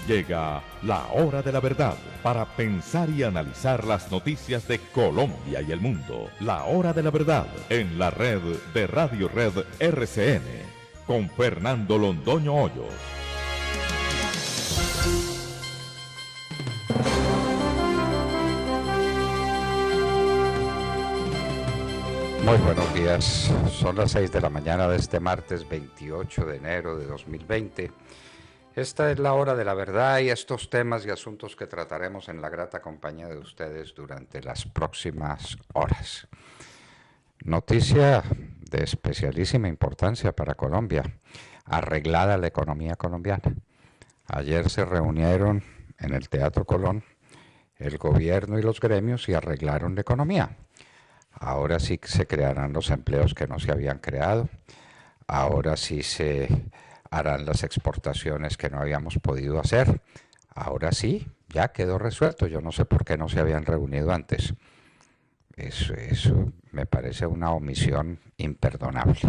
Llega la hora de la verdad para pensar y analizar las noticias de Colombia y el mundo. La hora de la verdad en la red de Radio Red RCN con Fernando Londoño Hoyos. Muy buenos días, son las 6 de la mañana de este martes 28 de enero de 2020. Esta es la hora de la verdad y estos temas y asuntos que trataremos en la grata compañía de ustedes durante las próximas horas. Noticia de especialísima importancia para Colombia, arreglada la economía colombiana. Ayer se reunieron en el Teatro Colón el gobierno y los gremios y arreglaron la economía. Ahora sí se crearán los empleos que no se habían creado, ahora sí se harán las exportaciones que no habíamos podido hacer, ahora sí, ya quedó resuelto. Yo no sé por qué no se habían reunido antes. Eso me parece una omisión imperdonable.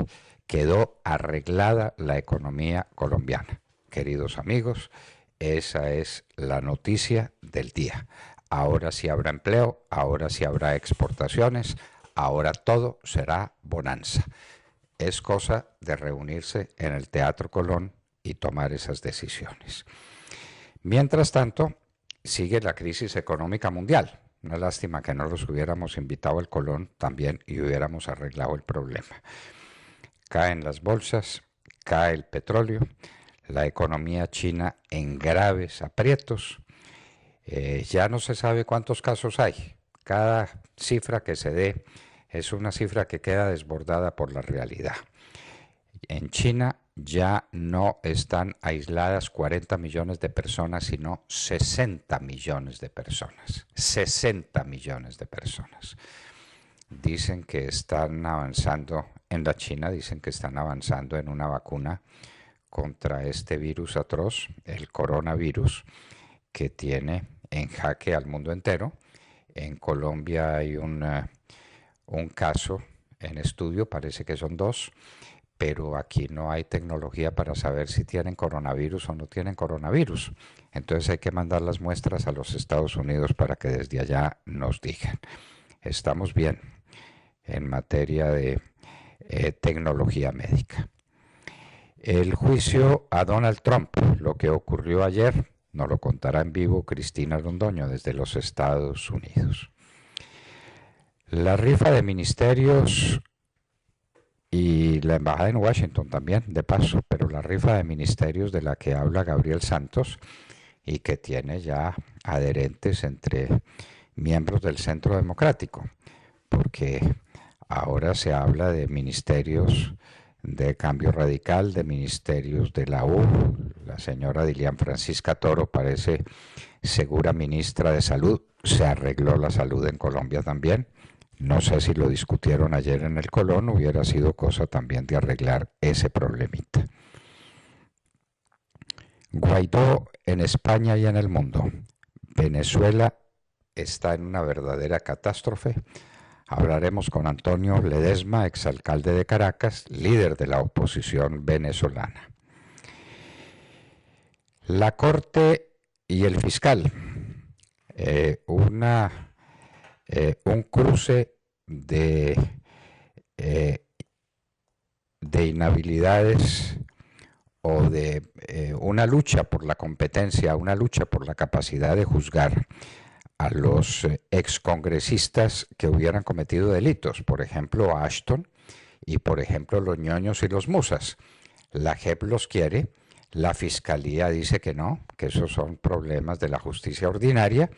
Quedó arreglada la economía colombiana. Queridos amigos, esa es la noticia del día. Ahora sí habrá empleo, ahora sí habrá exportaciones, ahora todo será bonanza. Es cosa de reunirse en el Teatro Colón y tomar esas decisiones. Mientras tanto, sigue la crisis económica mundial. Una lástima que no los hubiéramos invitado al Colón también y hubiéramos arreglado el problema. Caen las bolsas, cae el petróleo, la economía china en graves aprietos. Ya no se sabe cuántos casos hay. Cada cifra que se dé es una cifra que queda desbordada por la realidad. En China ya no están aisladas 40 millones de personas, sino 60 millones de personas. 60 millones de personas. Dicen que están avanzando, en la China dicen que están avanzando en una vacuna contra este virus atroz, el coronavirus, que tiene en jaque al mundo entero. En Colombia hay un caso en estudio, parece que son 2, pero aquí no hay tecnología para saber si tienen coronavirus o no tienen coronavirus. Entonces hay que mandar las muestras a los Estados Unidos para que desde allá nos digan. Estamos bien en materia de tecnología médica. El juicio a Donald Trump, lo que ocurrió ayer, nos lo contará en vivo Cristina Londoño desde los Estados Unidos. La rifa de ministerios y la embajada en Washington también, de paso, pero la rifa de ministerios de la que habla Gabriel Santos y que tiene ya adherentes entre miembros del Centro Democrático, porque ahora se habla de ministerios de Cambio Radical, de ministerios de la U. La señora Dilian Francisca Toro parece segura ministra de Salud. Se arregló la salud en Colombia también. No sé si lo discutieron ayer en el Colón, hubiera sido cosa también de arreglar ese problemita. Guaidó en España y en el mundo. Venezuela está en una verdadera catástrofe. Hablaremos con Antonio Ledesma, exalcalde de Caracas, líder de la oposición venezolana. La Corte y el fiscal. Un cruce de inhabilidades o de una lucha por la competencia, una lucha por la capacidad de juzgar a los excongresistas que hubieran cometido delitos, por ejemplo Ashton y por ejemplo los ñoños y los musas. La JEP los quiere, la Fiscalía dice que no, que esos son problemas de la justicia ordinaria.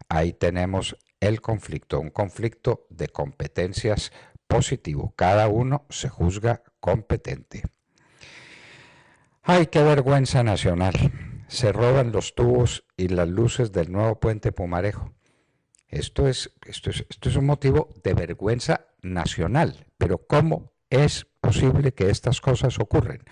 Ahí tenemos el conflicto, un conflicto de competencias positivo. Cada uno se juzga competente. ¡Ay, qué vergüenza nacional! Se roban los tubos y las luces del nuevo puente Pumarejo. Esto es un motivo de vergüenza nacional. Pero ¿cómo es posible que estas cosas ocurren?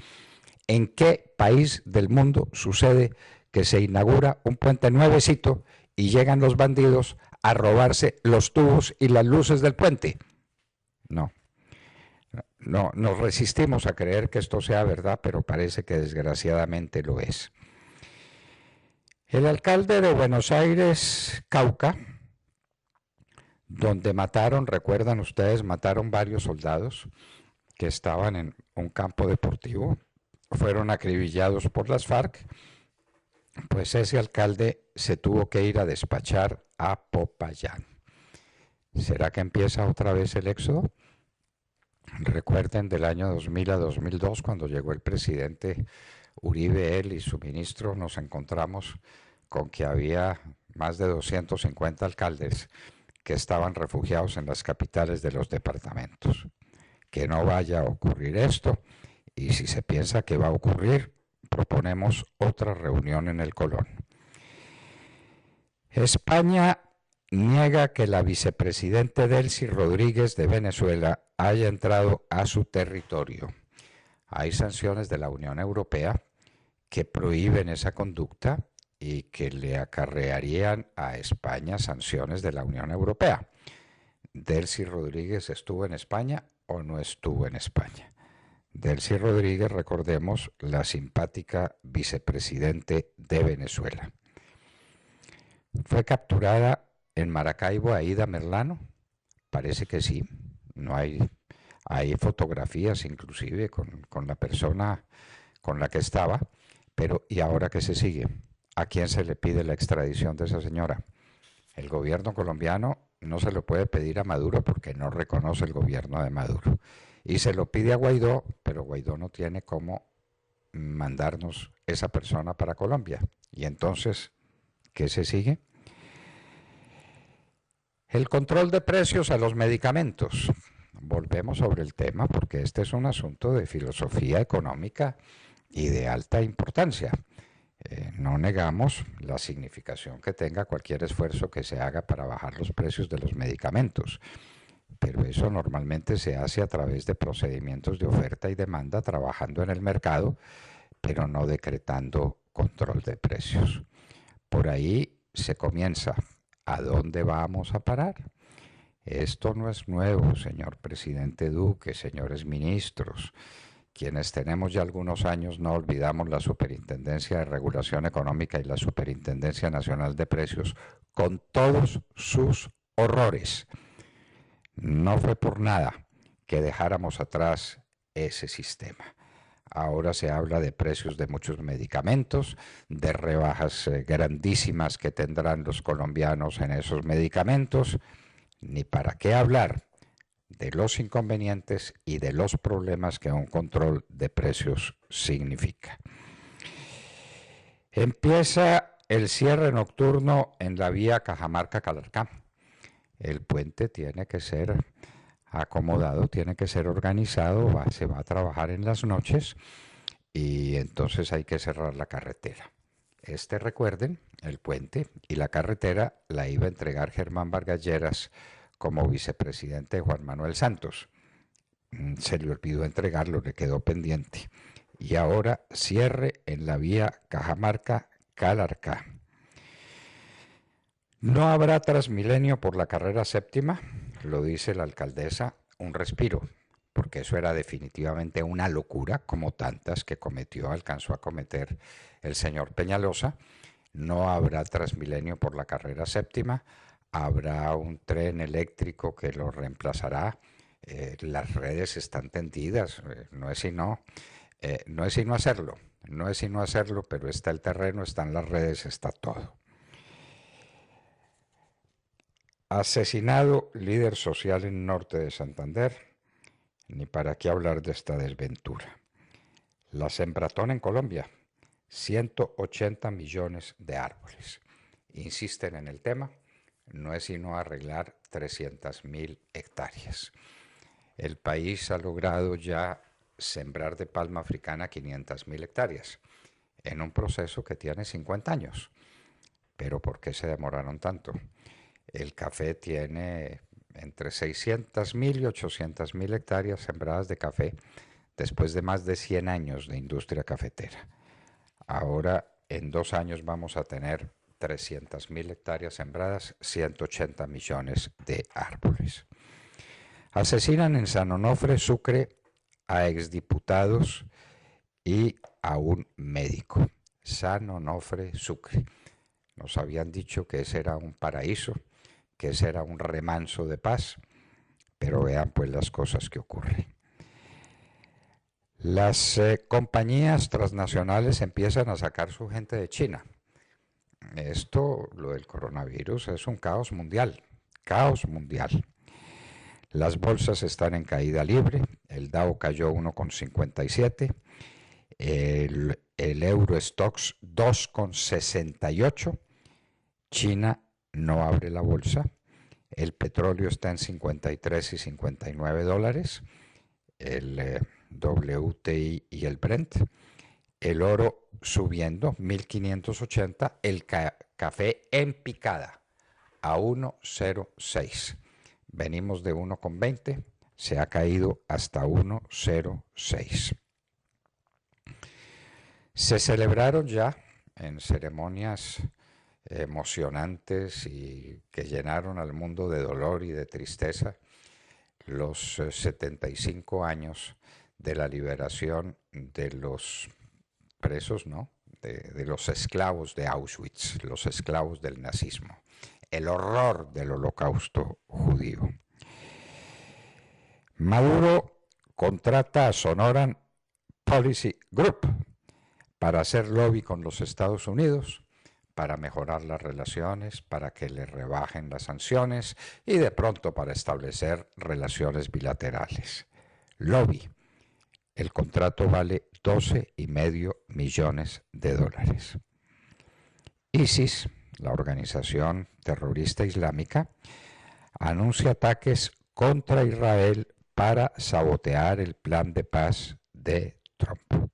¿En qué país del mundo sucede que se inaugura un puente nuevecito y llegan los bandidos a robarse los tubos y las luces del puente? No. No, nos resistimos a creer que esto sea verdad, pero parece que desgraciadamente lo es. El alcalde de Buenos Aires, Cauca, donde mataron, recuerdan ustedes, mataron varios soldados que estaban en un campo deportivo, fueron acribillados por las FARC, pues ese alcalde se tuvo que ir a despachar a Popayán. ¿Será que empieza otra vez el éxodo? Recuerden del año 2000 a 2002, cuando llegó el presidente Uribe, él y su ministro, nos encontramos con que había más de 250 alcaldes que estaban refugiados en las capitales de los departamentos. Que no vaya a ocurrir esto, y si se piensa que va a ocurrir, proponemos otra reunión en el Colón. España niega que la vicepresidenta Delcy Rodríguez de Venezuela haya entrado a su territorio. Hay sanciones de la Unión Europea que prohíben esa conducta y que le acarrearían a España sanciones de la Unión Europea. ¿Delcy Rodríguez estuvo en España o no estuvo en España? Delcy Rodríguez, recordemos, la simpática vicepresidente de Venezuela. ¿Fue capturada en Maracaibo Aída Merlano? Parece que sí. No hay fotografías inclusive con la persona con la que estaba, pero ¿y ahora qué se sigue? ¿A quién se le pide la extradición de esa señora? El gobierno colombiano no se lo puede pedir a Maduro porque no reconoce el gobierno de Maduro. Y se lo pide a Guaidó, pero Guaidó no tiene cómo mandarnos esa persona para Colombia. Y entonces, ¿qué se sigue? El control de precios a los medicamentos. Volvemos sobre el tema porque este es un asunto de filosofía económica y de alta importancia. No negamos la significación que tenga cualquier esfuerzo que se haga para bajar los precios de los medicamentos, pero eso normalmente se hace a través de procedimientos de oferta y demanda, trabajando en el mercado, pero no decretando control de precios. Por ahí se comienza. ¿A dónde vamos a parar? Esto no es nuevo, señor presidente Duque, señores ministros. Quienes tenemos ya algunos años no olvidamos la Superintendencia de Regulación Económica y la Superintendencia Nacional de Precios, con todos sus horrores. No fue por nada que dejáramos atrás ese sistema. Ahora se habla de precios de muchos medicamentos, de rebajas grandísimas que tendrán los colombianos en esos medicamentos, ni para qué hablar de los inconvenientes y de los problemas que un control de precios significa. Empieza el cierre nocturno en la vía Cajamarca-Calarcá. El puente tiene que ser acomodado, tiene que ser organizado, se va a trabajar en las noches y entonces hay que cerrar la carretera. Recuerden, el puente y la carretera la iba a entregar Germán Vargas Lleras como vicepresidente de Juan Manuel Santos. Se le olvidó entregarlo, le quedó pendiente. Y ahora cierre en la vía Cajamarca-Calarcá. No habrá Transmilenio por la carrera séptima, lo dice la alcaldesa, un respiro, porque eso era definitivamente una locura, como tantas que alcanzó a cometer el señor Peñalosa. No habrá Transmilenio por la carrera séptima, habrá un tren eléctrico que lo reemplazará. Las redes están tendidas, no es sino hacerlo, pero está el terreno, están las redes, está todo. Asesinado líder social en norte de Santander, ni para qué hablar de esta desventura. La Sembratón en Colombia, 180 millones de árboles. Insisten en el tema, no es sino arreglar 300.000 hectáreas. El país ha logrado ya sembrar de palma africana 500.000 hectáreas, en un proceso que tiene 50 años. Pero ¿por qué se demoraron tanto? El café tiene entre 600.000 y 800.000 hectáreas sembradas de café después de más de 100 años de industria cafetera. Ahora, en 2 años vamos a tener 300.000 hectáreas sembradas, 180 millones de árboles. Asesinan en San Onofre, Sucre, a exdiputados y a un médico. San Onofre, Sucre. Nos habían dicho que ese era un paraíso, que ese era un remanso de paz, pero vean pues las cosas que ocurren. Las compañías transnacionales empiezan a sacar su gente de China. Esto, lo del coronavirus, es un caos mundial, caos mundial. Las bolsas están en caída libre, el Dow cayó 1,57, el Eurostoxx 2,68, China no abre la bolsa, el petróleo está en 53 y 59 dólares, el WTI y el Brent, el oro subiendo 1580, el café en picada a 1,06. Venimos de 1,20, se ha caído hasta 1,06. Se celebraron ya en ceremonias emocionantes y que llenaron al mundo de dolor y de tristeza los 75 años de la liberación de los presos, ¿no? De los esclavos de Auschwitz, los esclavos del nazismo, el horror del holocausto judío. Maduro contrata a Sonoran Policy Group para hacer lobby con los Estados Unidos, para mejorar las relaciones, para que le rebajen las sanciones y de pronto para establecer relaciones bilaterales. Lobby. El contrato vale $12,5 millones. ISIS, la organización terrorista islámica, anuncia ataques contra Israel para sabotear el plan de paz de Trump.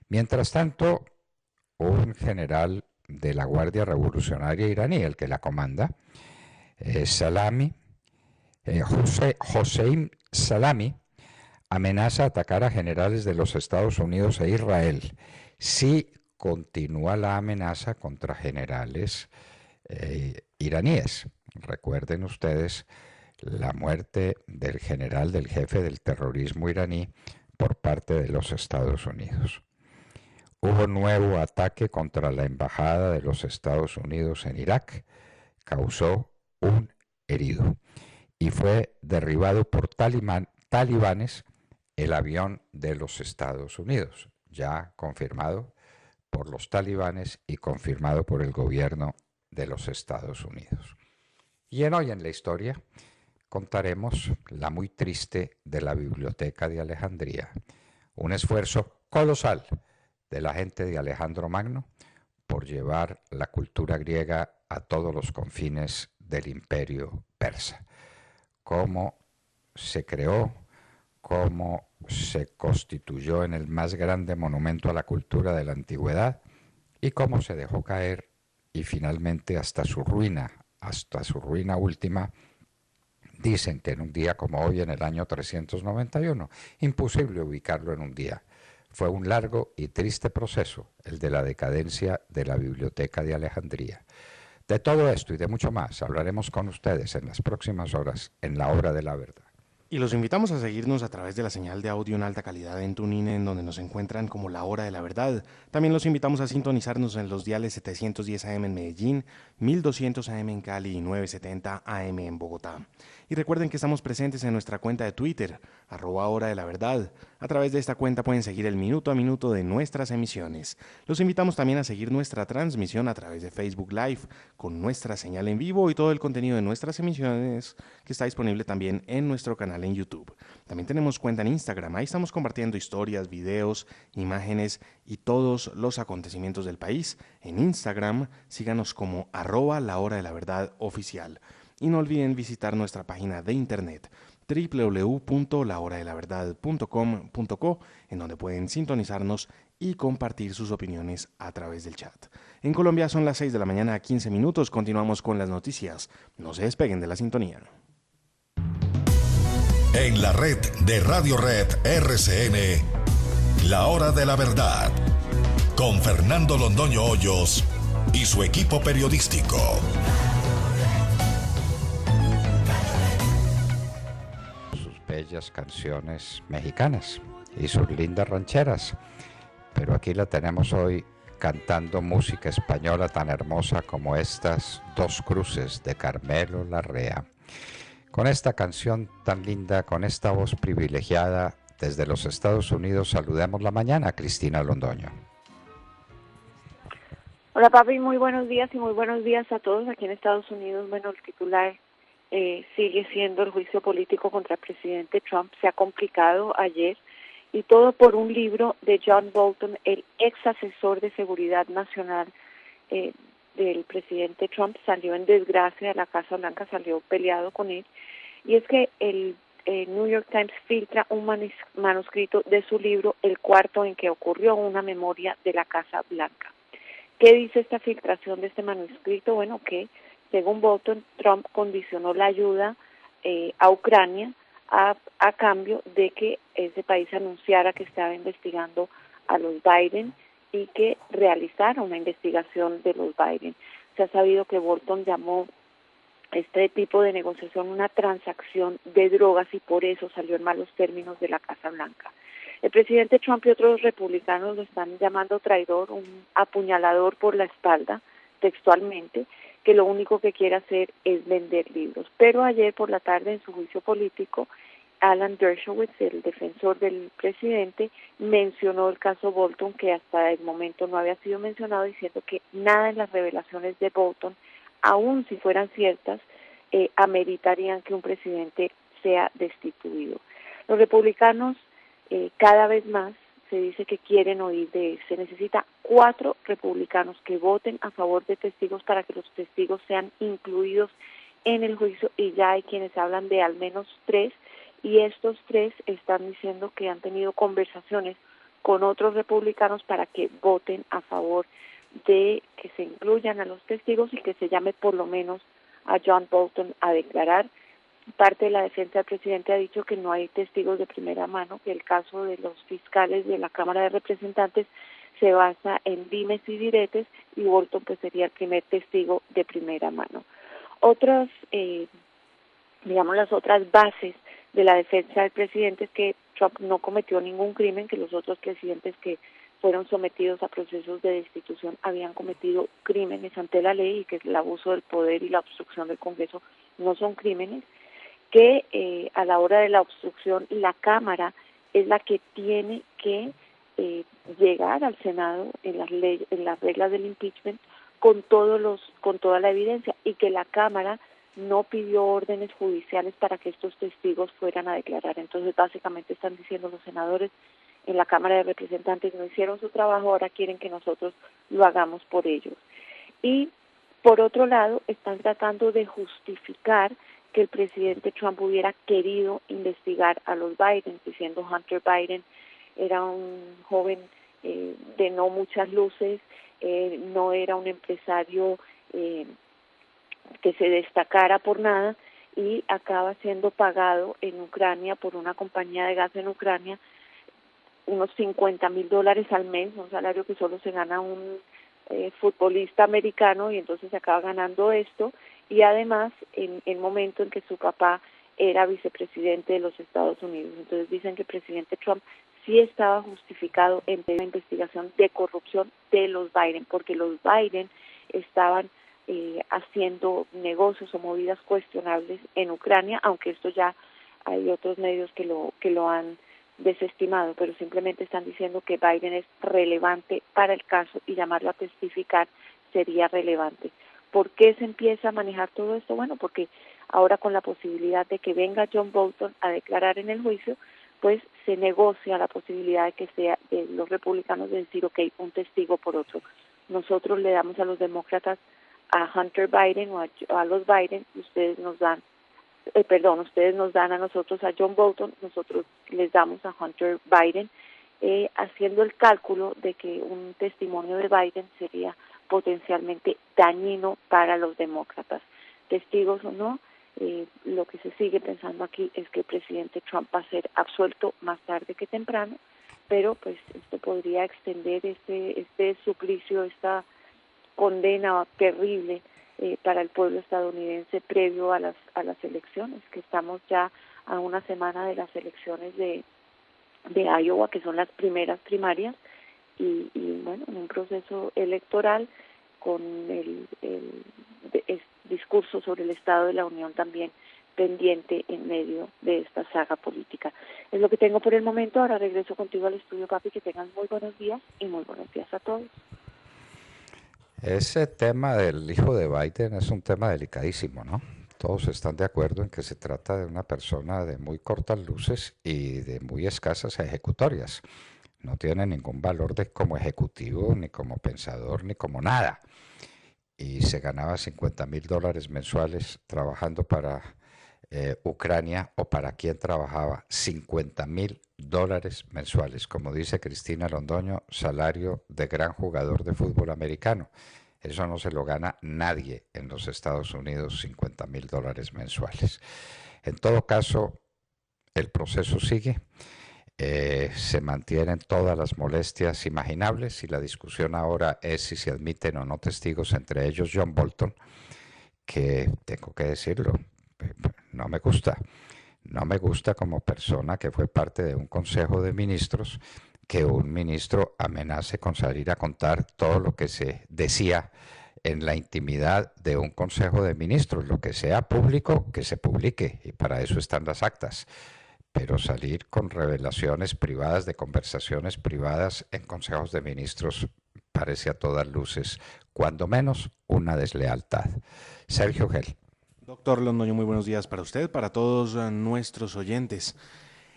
Mientras tanto, un general de la Guardia Revolucionaria iraní, el que la comanda, Hossein Salami, amenaza atacar a generales de los Estados Unidos e Israel si continúa la amenaza contra generales iraníes. Recuerden ustedes la muerte del general, del jefe del terrorismo iraní por parte de los Estados Unidos. Hubo nuevo ataque contra la embajada de los Estados Unidos en Irak, causó un herido y fue derribado por talibanes el avión de los Estados Unidos, ya confirmado por los talibanes y confirmado por el gobierno de los Estados Unidos. Y hoy en la historia contaremos la muy triste de la Biblioteca de Alejandría, un esfuerzo colosal de la gente de Alejandro Magno por llevar la cultura griega a todos los confines del imperio persa. Cómo se creó, cómo se constituyó en el más grande monumento a la cultura de la antigüedad y cómo se dejó caer y finalmente hasta su ruina última. Dicen que en un día como hoy, en el año 391, imposible ubicarlo en un día. Fue un largo y triste proceso, el de la decadencia de la Biblioteca de Alejandría. De todo esto y de mucho más hablaremos con ustedes en las próximas horas en La Hora de la Verdad. Y los invitamos a seguirnos a través de la señal de audio en alta calidad en TuneIn, en donde nos encuentran como La Hora de la Verdad. También los invitamos a sintonizarnos en los diales 710 AM en Medellín, 1200 AM en Cali y 970 AM en Bogotá. Y recuerden que estamos presentes en nuestra cuenta de Twitter, @Hora de la Verdad. A través de esta cuenta pueden seguir el minuto a minuto de nuestras emisiones. Los invitamos también a seguir nuestra transmisión a través de Facebook Live, con nuestra señal en vivo y todo el contenido de nuestras emisiones que está disponible también en nuestro canal en YouTube. También tenemos cuenta en Instagram, ahí estamos compartiendo historias, videos, imágenes y todos los acontecimientos del país. En Instagram, síganos como @La Hora de la Verdad Oficial. Y no olviden visitar nuestra página de internet www.lahoradelaverdad.com.co, en donde pueden sintonizarnos y compartir sus opiniones a través del chat. En Colombia son las 6 de la mañana, 15 minutos. Continuamos con las noticias. No se despeguen de la sintonía. En la red de Radio Red RCN, La Hora de la Verdad, con Fernando Londoño Hoyos y su equipo periodístico. Bellas canciones mexicanas y sus lindas rancheras, pero aquí la tenemos hoy cantando música española tan hermosa como estas Dos Cruces de Carmelo Larrea. Con esta canción tan linda, con esta voz privilegiada, desde los Estados Unidos saludemos la mañana, Cristina Londoño. Hola papi, muy buenos días y muy buenos días a todos aquí en Estados Unidos. Bueno, el titular sigue siendo el juicio político contra el presidente Trump. Se ha complicado ayer y todo por un libro de John Bolton, el ex asesor de seguridad nacional del presidente Trump. Salió en desgracia de la Casa Blanca, salió peleado con él. Y es que el New York Times filtra un manuscrito de su libro, El cuarto en que ocurrió, una memoria de la Casa Blanca. ¿Qué dice esta filtración de este manuscrito? Bueno, que según Bolton, Trump condicionó la ayuda a Ucrania a cambio de que ese país anunciara que estaba investigando a los Biden y que realizara una investigación de los Biden. Se ha sabido que Bolton llamó este tipo de negociación una transacción de drogas y por eso salió en malos términos de la Casa Blanca. El presidente Trump y otros republicanos lo están llamando traidor, un apuñalador por la espalda, textualmente, que lo único que quiere hacer es vender libros. Pero ayer por la tarde, en su juicio político, Alan Dershowitz, el defensor del presidente, mencionó el caso Bolton, que hasta el momento no había sido mencionado, diciendo que nada en las revelaciones de Bolton, aun si fueran ciertas, ameritarían que un presidente sea destituido. Los republicanos cada vez más se dice que quieren oír de él. Se necesita 4 republicanos que voten a favor de testigos para que los testigos sean incluidos en el juicio, y ya hay quienes hablan de al menos 3, y estos 3 están diciendo que han tenido conversaciones con otros republicanos para que voten a favor de que se incluyan a los testigos y que se llame por lo menos a John Bolton a declarar. Parte de la defensa del presidente ha dicho que no hay testigos de primera mano, que el caso de los fiscales de la Cámara de Representantes se basa en dimes y diretes, y Bolton pues sería el primer testigo de primera mano. Otras, las otras bases de la defensa del presidente es que Trump no cometió ningún crimen, que los otros presidentes que fueron sometidos a procesos de destitución habían cometido crímenes ante la ley, y que el abuso del poder y la obstrucción del Congreso no son crímenes, que a la hora de la obstrucción la Cámara es la que tiene que llegar al Senado en las reglas del impeachment con toda la evidencia, y que la Cámara no pidió órdenes judiciales para que estos testigos fueran a declarar. Entonces básicamente están diciendo los senadores en la Cámara de Representantes no hicieron su trabajo, ahora quieren que nosotros lo hagamos por ellos. Y por otro lado están tratando de justificar que el presidente Trump hubiera querido investigar a los Biden, diciendo Hunter Biden era un joven de no muchas luces, no era un empresario que se destacara por nada, y acaba siendo pagado en Ucrania por una compañía de gas en Ucrania unos $50,000 al mes, un salario que solo se gana un futbolista americano, y entonces se acaba ganando esto. Y además en el momento en que su papá era vicepresidente de los Estados Unidos. Entonces dicen que el presidente Trump sí estaba justificado en la investigación de corrupción de los Biden, porque los Biden estaban haciendo negocios o movidas cuestionables en Ucrania, aunque esto ya hay otros medios que lo han desestimado, pero simplemente están diciendo que Biden es relevante para el caso y llamarlo a testificar sería relevante. ¿Por qué se empieza a manejar todo esto? Bueno, porque ahora con la posibilidad de que venga John Bolton a declarar en el juicio, pues se negocia la posibilidad de que sea de los republicanos de decir, ok, un testigo por otro. Nosotros le damos a los demócratas a Hunter Biden o a los Biden, y ustedes nos dan a nosotros a John Bolton, nosotros les damos a Hunter Biden, haciendo el cálculo de que un testimonio de Biden sería potencialmente dañino para los demócratas. Testigos o no, lo que se sigue pensando aquí es que el presidente Trump va a ser absuelto más tarde que temprano, pero pues esto podría extender este suplicio, esta condena terrible para el pueblo estadounidense previo a las elecciones, que estamos ya a una semana de las elecciones de Iowa, que son las primeras primarias, y bueno, en un proceso electoral con el discurso sobre el Estado de la Unión también pendiente en medio de esta saga política. Es lo que tengo por el momento. Ahora regreso contigo al estudio, Capi, que tengan muy buenos días y muy buenos días a todos. Ese tema del hijo de Biden es un tema delicadísimo, ¿no? Todos están de acuerdo en que se trata de una persona de muy cortas luces y de muy escasas ejecutorias. No tiene ningún valor como ejecutivo, ni como pensador, ni como nada. Y se ganaba $50,000 mensuales trabajando para Ucrania, o para quien trabajaba $50,000 mensuales. Como dice Cristina Londoño, salario de gran jugador de fútbol americano. Eso no se lo gana nadie en los Estados Unidos, $50,000 mensuales. En todo caso, el proceso sigue. Se mantienen todas las molestias imaginables y la discusión ahora es si se admiten o no testigos, entre ellos John Bolton, que tengo que decirlo, no me gusta como persona que fue parte de un consejo de ministros, que un ministro amenace con salir a contar todo lo que se decía en la intimidad de un consejo de ministros. Lo que sea público, que se publique, y para eso están las actas. Pero salir con revelaciones privadas de conversaciones privadas en consejos de ministros parece a todas luces, cuando menos, una deslealtad. Sergio Gel. Doctor Londoño, muy buenos días para usted, para todos nuestros oyentes.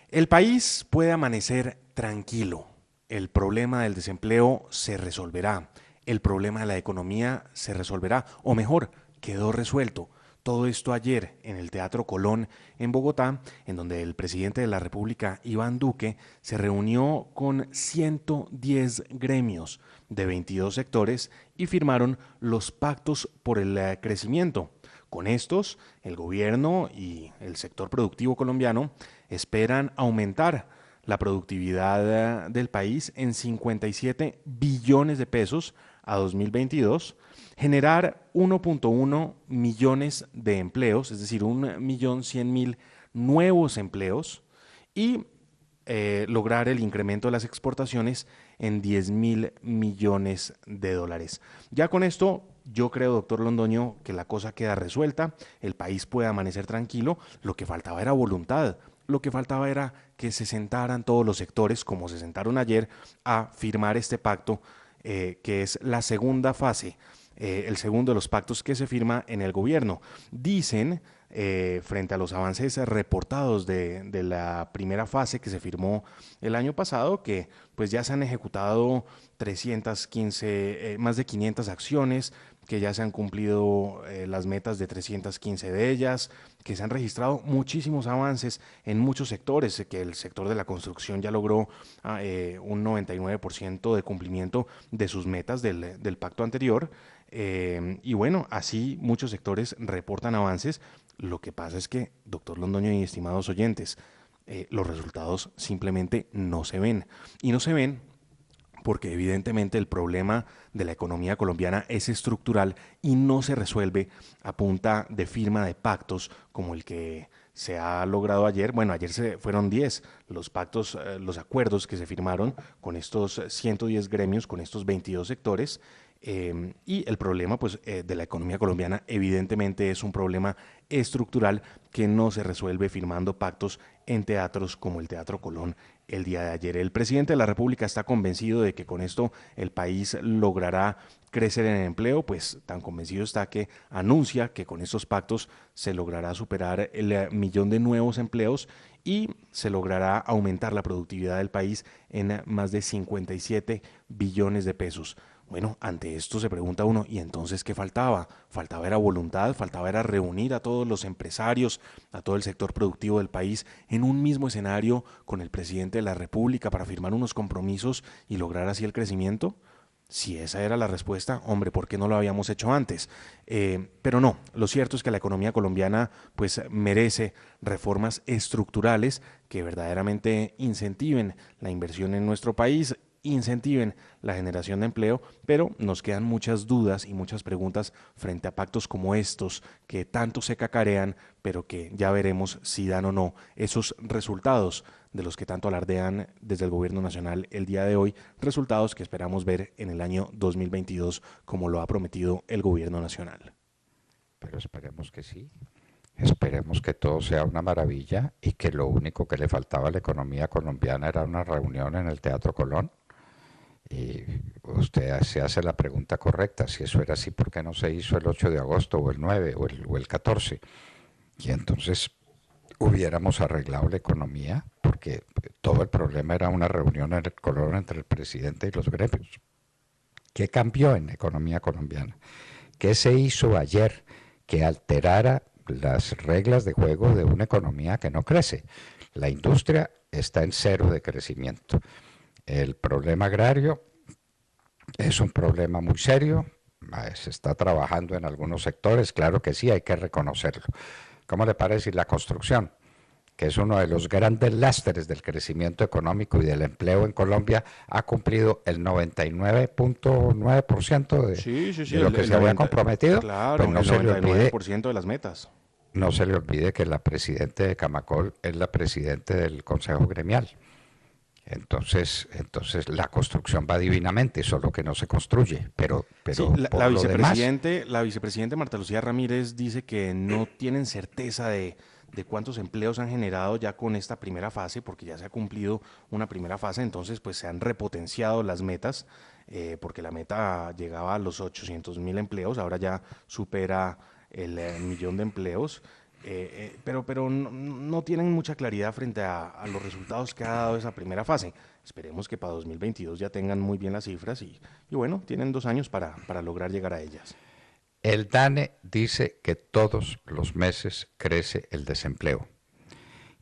El país puede amanecer tranquilo. El problema del desempleo se resolverá. El problema de la economía se resolverá, o mejor, quedó resuelto. Todo esto ayer en el Teatro Colón en Bogotá, en donde el presidente de la República, Iván Duque, se reunió con 110 gremios de 22 sectores y firmaron los pactos por el crecimiento. Con estos, el gobierno y el sector productivo colombiano esperan aumentar la productividad del país en 57 billones de pesos a 2022, generar 1.1 millones de empleos, es decir, 1.100.000 nuevos empleos, y lograr el incremento de las exportaciones en 10.000 millones de dólares. Ya con esto, yo creo, doctor Londoño, que la cosa queda resuelta, el país puede amanecer tranquilo. Lo que faltaba era voluntad, lo que faltaba era que se sentaran todos los sectores, como se sentaron ayer, a firmar este pacto, que es la segunda fase, el segundo de los pactos que se firma en el gobierno. Dicen, frente a los avances reportados de la primera fase que se firmó el año pasado, que pues ya se han ejecutado 315, más de 500 acciones, que ya se han cumplido las metas de 315 de ellas, que se han registrado muchísimos avances en muchos sectores, que el sector de la construcción ya logró un 99% de cumplimiento de sus metas del pacto anterior, y bueno, así muchos sectores reportan avances. Lo que pasa es que, doctor Londoño y estimados oyentes, los resultados simplemente no se ven, y no se ven porque evidentemente el problema de la economía colombiana es estructural y no se resuelve a punta de firma de pactos como el que se ha logrado ayer. Bueno, ayer fueron 10 los pactos, los acuerdos que se firmaron con estos 110 gremios, con estos 22 sectores. Y el problema pues, de la economía colombiana evidentemente es un problema estructural que no se resuelve firmando pactos en teatros como el Teatro Colón el día de ayer. El presidente de la República está convencido de que con esto el país logrará crecer en el empleo, pues tan convencido está que anuncia que con estos pactos se logrará superar el millón de nuevos empleos y se logrará aumentar la productividad del país en más de 57 billones de pesos. Bueno, ante esto se pregunta uno, ¿y entonces qué faltaba? Faltaba era voluntad, faltaba era reunir a todos los empresarios, a todo el sector productivo del país en un mismo escenario con el presidente de la República para firmar unos compromisos y lograr así el crecimiento. Si esa era la respuesta, hombre, ¿por qué no lo habíamos hecho antes? Pero no, lo cierto es que la economía colombiana pues merece reformas estructurales que verdaderamente incentiven la inversión en nuestro país, incentiven la generación de empleo, pero nos quedan muchas dudas y muchas preguntas frente a pactos como estos que tanto se cacarean, pero que ya veremos si dan o no esos resultados de los que tanto alardean desde el gobierno nacional el día de hoy, resultados que esperamos ver en el año 2022 como lo ha prometido el gobierno nacional. Pero esperemos que sí. Esperemos que todo sea una maravilla y que lo único que le faltaba a la economía colombiana era una reunión en el Teatro Colón. Y usted se hace la pregunta correcta, si eso era así, ¿por qué no se hizo el 8 de agosto o el 9 o el 14? Y entonces hubiéramos arreglado la economía, porque todo el problema era una reunión en el Colón entre el presidente y los gremios. ¿Qué cambió en la economía colombiana? ¿Qué se hizo ayer que alterara las reglas de juego de una economía que no crece? La industria está en cero de crecimiento. El problema agrario es un problema muy serio, se está trabajando en algunos sectores, claro que sí, hay que reconocerlo. ¿Cómo le parece la construcción? Que es uno de los grandes lastres del crecimiento económico y del empleo en Colombia, ha cumplido el 99.9% de lo que se había comprometido. Claro, pero no el 99% de las metas. No se le olvide que la presidenta de Camacol es la presidenta del Consejo Gremial. Entonces la construcción va divinamente, solo que no se construye. Pero sí, la vicepresidenta Marta Lucía Ramírez dice que no tienen certeza de cuántos empleos han generado ya con esta primera fase, porque ya se ha cumplido una primera fase, entonces pues se han repotenciado las metas, porque la meta llegaba a los 800.000 empleos, ahora ya supera el millón de empleos. Pero no tienen mucha claridad frente a los resultados que ha dado esa primera fase. Esperemos que para 2022 ya tengan muy bien las cifras y bueno, tienen 2 años para lograr llegar a ellas. El DANE dice que todos los meses crece el desempleo,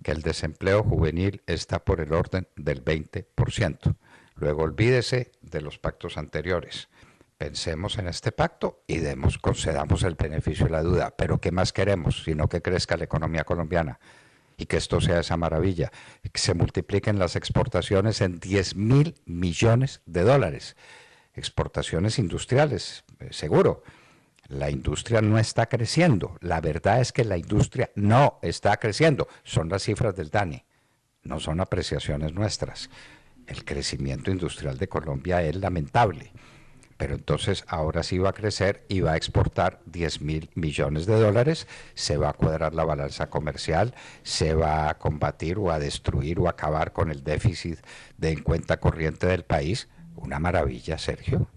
que el desempleo juvenil está por el orden del 20%. Luego olvídese de los pactos anteriores. Pensemos en este pacto y concedamos el beneficio de la duda. Pero ¿qué más queremos? Sino que crezca la economía colombiana y que esto sea esa maravilla, que se multipliquen las exportaciones en 10.000 millones de dólares. Exportaciones industriales, seguro. La industria no está creciendo. La verdad es que la industria no está creciendo. Son las cifras del DANE, no son apreciaciones nuestras. El crecimiento industrial de Colombia es lamentable. Pero entonces ahora sí va a crecer y va a exportar 10.000 millones de dólares, se va a cuadrar la balanza comercial, se va a combatir o a destruir o a acabar con el déficit en cuenta corriente del país. Una maravilla, Sergio,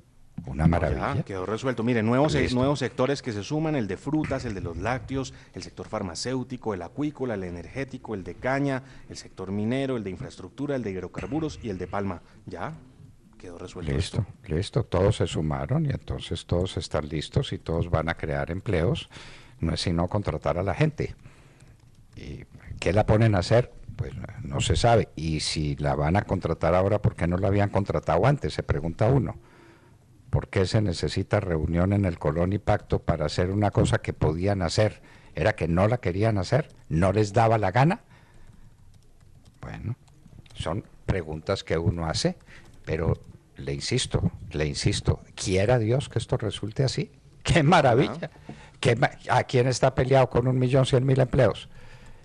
una maravilla. Ya, quedó resuelto. Mire, nuevos sectores que se suman, el de frutas, el de los lácteos, el sector farmacéutico, el acuícola, el energético, el de caña, el sector minero, el de infraestructura, el de hidrocarburos y el de palma. Ya quedó resuelto. Listo, todos se sumaron y entonces todos están listos y todos van a crear empleos. No es sino contratar a la gente. ¿Y qué la ponen a hacer? Pues no se sabe. Y si la van a contratar ahora, ¿por qué no la habían contratado antes? Se pregunta uno. ¿Por qué se necesita reunión en el Colón y pacto para hacer una cosa que podían hacer? ¿Era que no la querían hacer? ¿No les daba la gana? Bueno, son preguntas que uno hace, pero le insisto, quiera Dios que esto resulte así. ¡Qué maravilla! ¿A quién está peleado con 1.100.000 empleos?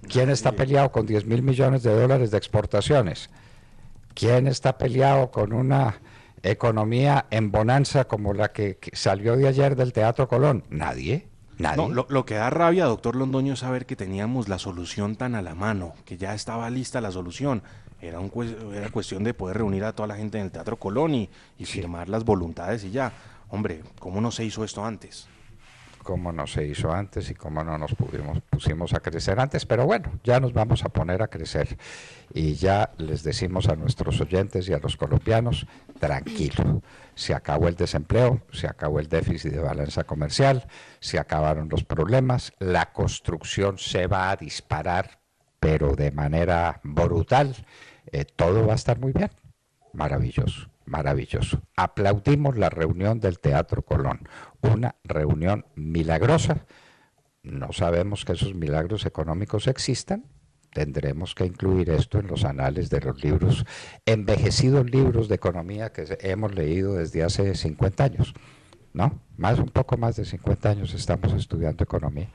¿Quién está peleado con 10.000 millones de dólares de exportaciones? ¿Quién está peleado con una economía en bonanza como la que salió de ayer del Teatro Colón? Nadie. No, lo que da rabia, doctor Londoño, es saber que teníamos la solución tan a la mano, que ya estaba lista la solución. Era cuestión de poder reunir a toda la gente en el Teatro Colón y firmar las voluntades y ya. Hombre, ¿cómo no se hizo esto antes? ¿Cómo no se hizo antes y cómo no nos pusimos a crecer antes? Pero bueno, ya nos vamos a poner a crecer. Y ya les decimos a nuestros oyentes y a los colombianos, tranquilo, se acabó el desempleo, se acabó el déficit de balanza comercial, se acabaron los problemas, la construcción se va a disparar, pero de manera brutal. Todo va a estar muy bien. Maravilloso, maravilloso. Aplaudimos la reunión del Teatro Colón, una reunión milagrosa. No sabemos que esos milagros económicos existan. Tendremos que incluir esto en los anales de los libros, envejecidos libros de economía que hemos leído desde hace 50 años, ¿no? Un poco más de 50 años estamos estudiando economía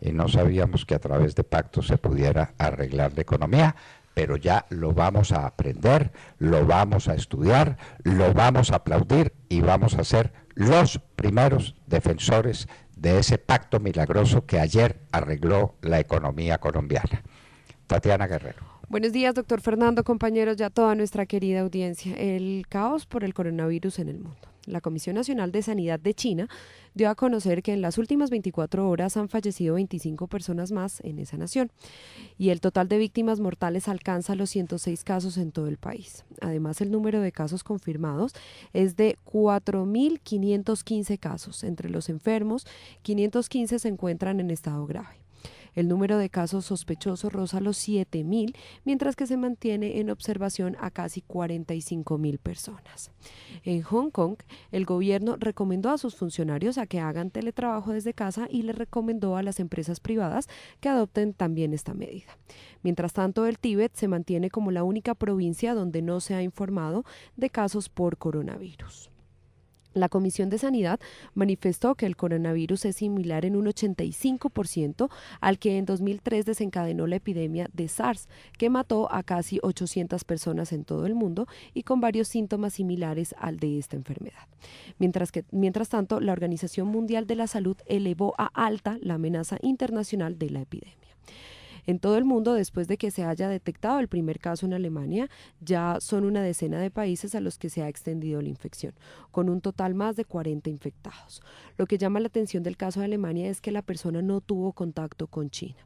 y no sabíamos que a través de pactos se pudiera arreglar la economía. pero ya lo vamos a aprender, lo vamos a estudiar, lo vamos a aplaudir y vamos a ser los primeros defensores de ese pacto milagroso que ayer arregló la economía colombiana. Tatiana Guerrero. Buenos días, doctor Fernando, compañeros, ya toda nuestra querida audiencia. El caos por el coronavirus en el mundo. La Comisión Nacional de Sanidad de China dio a conocer que en las últimas 24 horas han fallecido 25 personas más en esa nación y el total de víctimas mortales alcanza los 106 casos en todo el país. Además, el número de casos confirmados es de 4.515 casos. Entre los enfermos, 515 se encuentran en estado grave. El número de casos sospechosos roza los 7.000, mientras que se mantiene en observación a casi 45.000 personas. En Hong Kong, el gobierno recomendó a sus funcionarios a que hagan teletrabajo desde casa y le recomendó a las empresas privadas que adopten también esta medida. Mientras tanto, el Tíbet se mantiene como la única provincia donde no se ha informado de casos por coronavirus. La Comisión de Sanidad manifestó que el coronavirus es similar en un 85% al que en 2003 desencadenó la epidemia de SARS, que mató a casi 800 personas en todo el mundo y con varios síntomas similares al de esta enfermedad. Mientras tanto, la Organización Mundial de la Salud elevó a alta la amenaza internacional de la epidemia. En todo el mundo, después de que se haya detectado el primer caso en Alemania, ya son una decena de países a los que se ha extendido la infección, con un total más de 40 infectados. Lo que llama la atención del caso de Alemania es que la persona no tuvo contacto con China.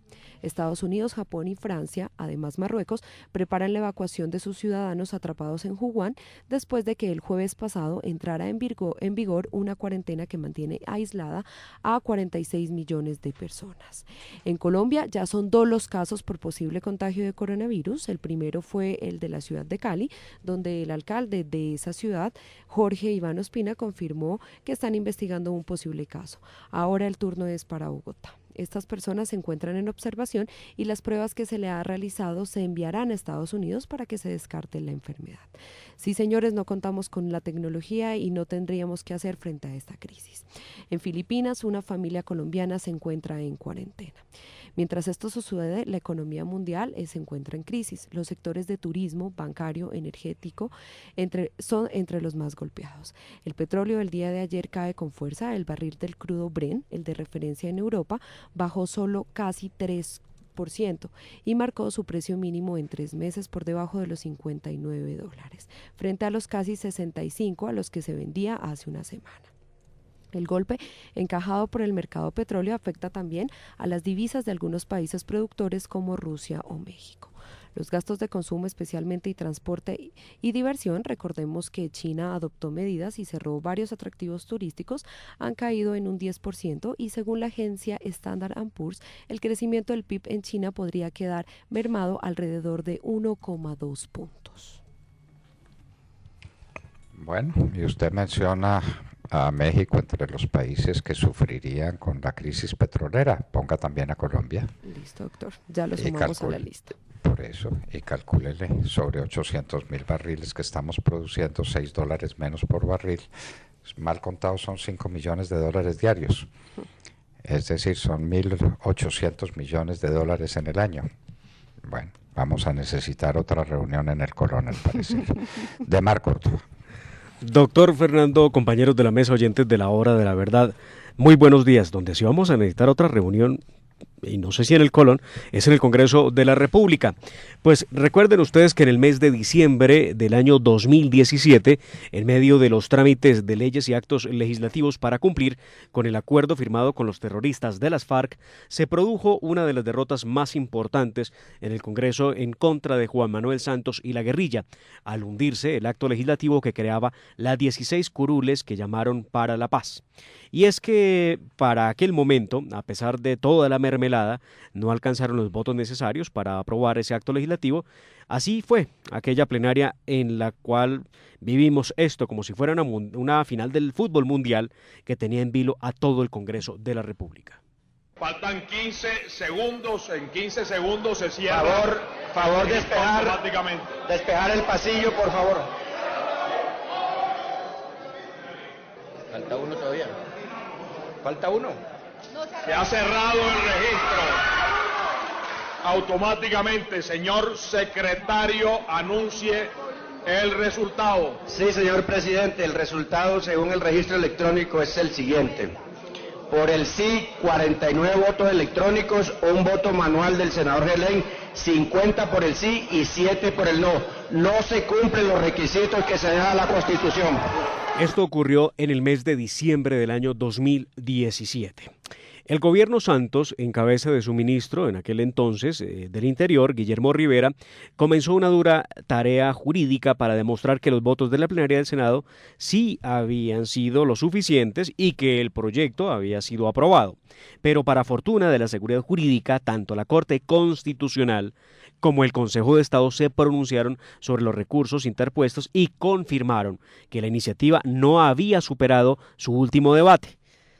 Estados Unidos, Japón y Francia, además Marruecos, preparan la evacuación de sus ciudadanos atrapados en Wuhan después de que el jueves pasado entrara en vigor una cuarentena que mantiene aislada a 46 millones de personas. En Colombia ya son 2 los casos por posible contagio de coronavirus. El primero fue el de la ciudad de Cali, donde el alcalde de esa ciudad, Jorge Iván Ospina, confirmó que están investigando un posible caso. Ahora el turno es para Bogotá. Estas personas se encuentran en observación y las pruebas que se le ha realizado se enviarán a Estados Unidos para que se descarte la enfermedad. Sí, señores, no contamos con la tecnología y no tendríamos que hacer frente a esta crisis. En Filipinas, una familia colombiana se encuentra en cuarentena. Mientras esto sucede, la economía mundial se encuentra en crisis. Los sectores de turismo, bancario, energético son entre los más golpeados. El petróleo el día de ayer cae con fuerza. El barril del crudo Brent, el de referencia en Europa, bajó solo casi 3% y marcó su precio mínimo en 3 meses por debajo de los $59, frente a los casi 65 a los que se vendía hace una semana. El golpe encajado por el mercado petróleo afecta también a las divisas de algunos países productores como Rusia o México. Los gastos de consumo, especialmente y transporte y diversión, recordemos que China adoptó medidas y cerró varios atractivos turísticos, han caído en un 10% y según la agencia Standard & Poor's, el crecimiento del PIB en China podría quedar mermado alrededor de 1,2 puntos. Bueno, y usted menciona a México entre los países que sufrirían con la crisis petrolera. Ponga también a Colombia. Listo, doctor. Ya lo sumamos a la lista. Por eso, y calcúlele sobre 800.000 barriles que estamos produciendo, $6 menos por barril. Mal contado son $5 millones diarios. Es decir, son 1.800 millones de dólares en el año. Bueno, vamos a necesitar otra reunión en el Colón, al parecer. De Marco. Doctor Fernando, compañeros de la mesa, oyentes de la Hora de la Verdad, muy buenos días. Donde sí vamos a necesitar otra reunión, y no sé si en el Colón, es en el Congreso de la República. Pues recuerden ustedes que en el mes de diciembre del año 2017, en medio de los trámites de leyes y actos legislativos para cumplir con el acuerdo firmado con los terroristas de las FARC, se produjo una de las derrotas más importantes en el Congreso en contra de Juan Manuel Santos y la guerrilla, al hundirse el acto legislativo que creaba las 16 curules que llamaron para la paz. Y es que para aquel momento, a pesar de toda la mermelada, no alcanzaron los votos necesarios para aprobar ese acto legislativo. Así fue aquella plenaria en la cual vivimos esto como si fuera una final del fútbol mundial que tenía en vilo a todo el Congreso de la República. Faltan 15 segundos, en 15 segundos se cierra. Favor despejar el pasillo, por favor. Falta uno todavía. Falta uno. Se ha cerrado el registro. automáticamente, señor secretario, anuncie el resultado. Sí, señor presidente, el resultado según el registro electrónico es el siguiente. Por el sí, 49 votos electrónicos, un voto manual del senador Gelén, 50 por el sí y 7 por el no. No se cumplen los requisitos que se da a la Constitución. Esto ocurrió en el mes de diciembre del año 2017. El gobierno Santos, en cabeza de su ministro en aquel entonces del Interior, Guillermo Rivera, comenzó una dura tarea jurídica para demostrar que los votos de la plenaria del Senado sí habían sido lo suficientes y que el proyecto había sido aprobado. Pero para fortuna de la seguridad jurídica, tanto la Corte Constitucional como el Consejo de Estado se pronunciaron sobre los recursos interpuestos y confirmaron que la iniciativa no había superado su último debate.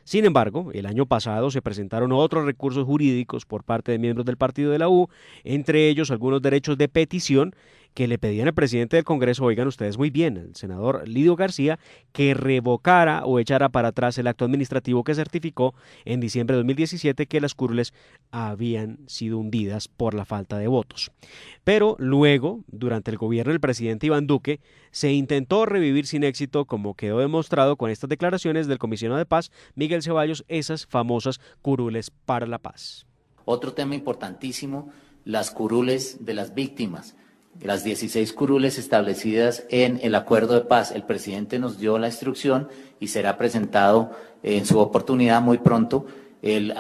Sin embargo, el año pasado se presentaron otros recursos jurídicos por parte de miembros del partido de la U, entre ellos algunos derechos de petición que le pedían al presidente del Congreso, oigan ustedes muy bien, al senador Lidio García, que revocara o echara para atrás el acto administrativo que certificó en diciembre de 2017 que las curules habían sido hundidas por la falta de votos. Pero luego, durante el gobierno del presidente Iván Duque, se intentó revivir sin éxito, como quedó demostrado con estas declaraciones del comisionado de paz, Miguel Ceballos, esas famosas curules para la paz. Otro tema importantísimo, las curules de las víctimas. Las 16 curules establecidas en el acuerdo de paz. El presidente nos dio la instrucción y será presentado en su oportunidad muy pronto el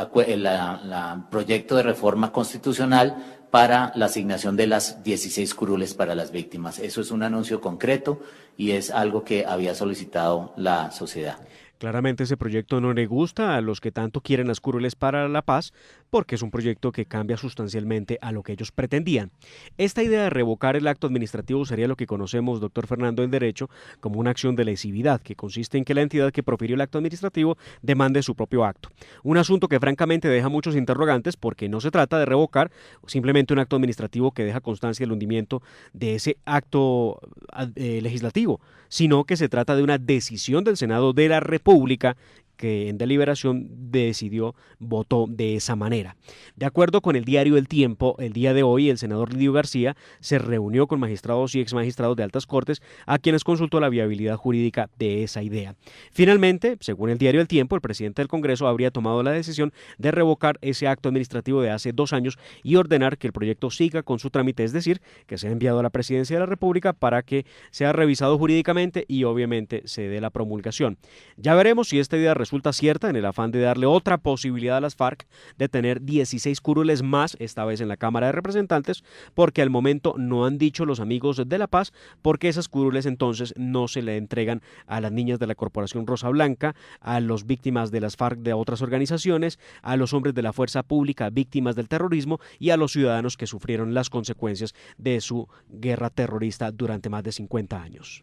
proyecto de reforma constitucional para la asignación de las 16 curules para las víctimas. Eso es un anuncio concreto y es algo que había solicitado la sociedad. Claramente ese proyecto no le gusta a los que tanto quieren las curules para la paz, porque es un proyecto que cambia sustancialmente a lo que ellos pretendían. Esta idea de revocar el acto administrativo sería lo que conocemos, doctor Fernando, en Derecho, como una acción de lesividad, que consiste en que la entidad que profirió el acto administrativo demande su propio acto. Un asunto que francamente deja muchos interrogantes, porque no se trata de revocar simplemente un acto administrativo que deja constancia del hundimiento de ese acto legislativo, sino que se trata de una decisión del Senado de la República que en deliberación votó de esa manera. De acuerdo con el diario El Tiempo, el día de hoy el senador Lidio García se reunió con magistrados y exmagistrados de altas cortes a quienes consultó la viabilidad jurídica de esa idea. Finalmente, según el diario El Tiempo, el presidente del Congreso habría tomado la decisión de revocar ese acto administrativo de hace 2 años y ordenar que el proyecto siga con su trámite, es decir, que sea enviado a la presidencia de la República para que sea revisado jurídicamente y obviamente se dé la promulgación. Ya veremos si esta idea resulta cierta en el afán de darle otra posibilidad a las FARC de tener 16 curules más, esta vez en la Cámara de Representantes, porque al momento no han dicho los amigos de la paz porque esas curules entonces no se le entregan a las niñas de la Corporación Rosa Blanca, a las víctimas de las FARC de otras organizaciones, a los hombres de la fuerza pública víctimas del terrorismo y a los ciudadanos que sufrieron las consecuencias de su guerra terrorista durante más de 50 años.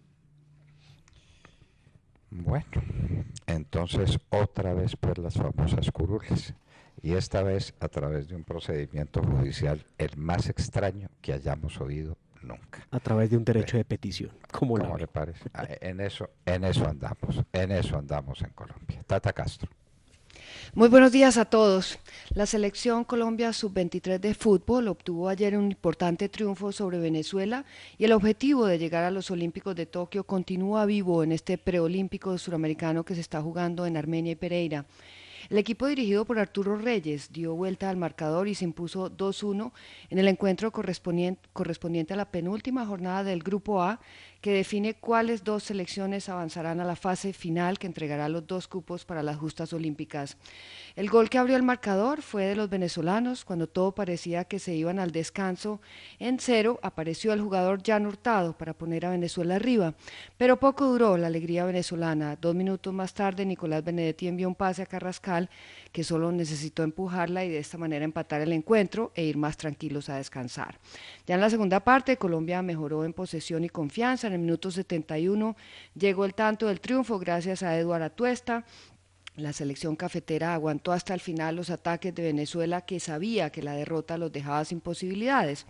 Bueno, entonces otra vez pues las famosas curules, y esta vez a través de un procedimiento judicial el más extraño que hayamos oído nunca. A través de un derecho de petición, ¿cómo le parece? En eso andamos en Colombia. Tata Castro. Muy buenos días a todos. La selección Colombia Sub-23 de fútbol obtuvo ayer un importante triunfo sobre Venezuela y el objetivo de llegar a los Olímpicos de Tokio continúa vivo en este preolímpico suramericano que se está jugando en Armenia y Pereira. El equipo dirigido por Arturo Reyes dio vuelta al marcador y se impuso 2-1 en el encuentro correspondiente a la penúltima jornada del Grupo A, que define cuáles 2 selecciones avanzarán a la fase final que entregará los 2 cupos para las justas olímpicas. El gol que abrió el marcador fue de los venezolanos. Cuando todo parecía que se iban al descanso en 0, apareció el jugador Jan Hurtado para poner a Venezuela arriba, pero poco duró la alegría venezolana. 2 minutos más tarde, Nicolás Benedetti envió un pase a Carrascal, que solo necesitó empujarla y de esta manera empatar el encuentro e ir más tranquilos a descansar. Ya en la segunda parte, Colombia mejoró en posesión y confianza. En el minuto 71 llegó el tanto del triunfo gracias a Eduard Atuesta. La selección cafetera aguantó hasta el final los ataques de Venezuela, que sabía que la derrota los dejaba sin posibilidades.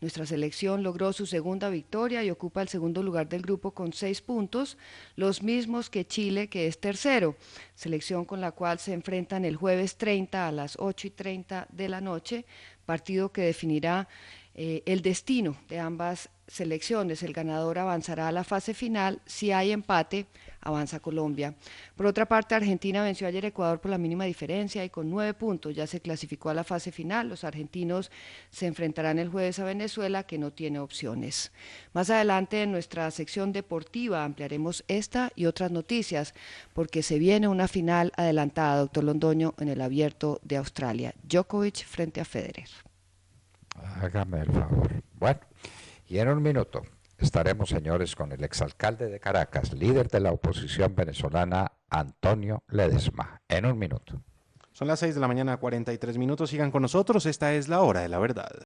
Nuestra selección logró su segunda victoria y ocupa el segundo lugar del grupo con 6 puntos, los mismos que Chile, que es tercero, selección con la cual se enfrentan el jueves 30 a las 8:30 de la noche, partido que definirá el destino de ambas selecciones. El ganador avanzará a la fase final. Si hay empate, avanza Colombia. Por otra parte, Argentina venció ayer a Ecuador por la mínima diferencia y con 9 puntos ya se clasificó a la fase final. Los argentinos se enfrentarán el jueves a Venezuela, que no tiene opciones. Más adelante en nuestra sección deportiva ampliaremos esta y otras noticias, porque se viene una final adelantada, doctor Londoño, en el Abierto de Australia. Djokovic frente a Federer. Hágame el favor. Bueno, y en un minuto estaremos, señores, con el exalcalde de Caracas, líder de la oposición venezolana, Antonio Ledesma. En un minuto. Son las 6 de la mañana, 43 minutos. Sigan con nosotros. Esta es la hora de la verdad.